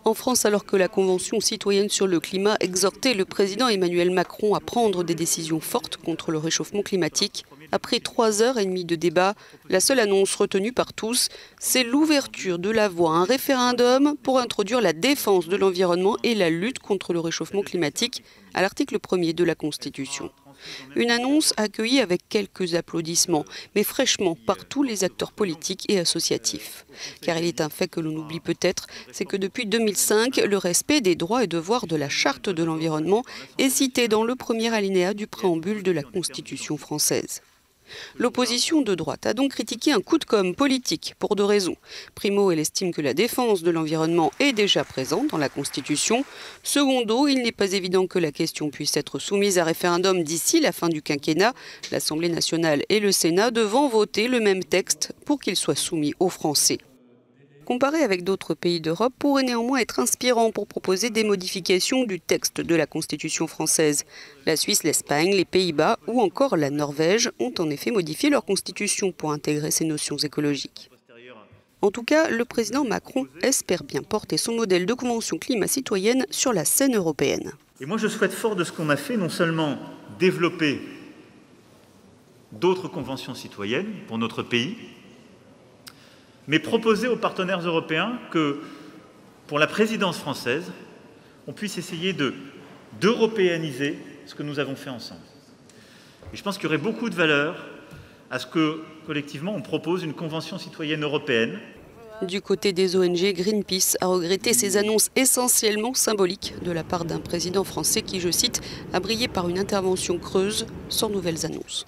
En France, alors que la Convention citoyenne sur le climat exhortait le président Emmanuel Macron à prendre des décisions fortes contre le réchauffement climatique, après 3 heures et demie de débat, la seule annonce retenue par tous, c'est l'ouverture de la voie à un référendum pour introduire la défense de l'environnement et la lutte contre le réchauffement climatique à l'article 1er de la Constitution. Une annonce accueillie avec quelques applaudissements, mais fraîchement par tous les acteurs politiques et associatifs. Car il est un fait que l'on oublie peut-être, c'est que depuis 2005, le respect des droits et devoirs de la Charte de l'environnement est cité dans le premier alinéa du préambule de la Constitution française. L'opposition de droite a donc critiqué un coup de com' politique pour 2 raisons. Primo, elle estime que la défense de l'environnement est déjà présente dans la Constitution. Secondo, il n'est pas évident que la question puisse être soumise à référendum d'ici la fin du quinquennat, l'Assemblée nationale et le Sénat devant voter le même texte pour qu'il soit soumis aux Français. Comparé avec d'autres pays d'Europe pourrait néanmoins être inspirant pour proposer des modifications du texte de la Constitution française. La Suisse, l'Espagne, les Pays-Bas ou encore la Norvège ont en effet modifié leur constitution pour intégrer ces notions écologiques. En tout cas, le président Macron espère bien porter son modèle de convention climat citoyenne sur la scène européenne. Et moi je souhaite fort de ce qu'on a fait, non seulement développer d'autres conventions citoyennes pour notre pays, mais proposer aux partenaires européens que, pour la présidence française, on puisse essayer d'européaniser ce que nous avons fait ensemble. Et je pense qu'il y aurait beaucoup de valeur à ce que, collectivement, on propose une convention citoyenne européenne. Du côté des ONG, Greenpeace a regretté ces annonces essentiellement symboliques de la part d'un président français qui, je cite, a brillé par une intervention creuse sans nouvelles annonces.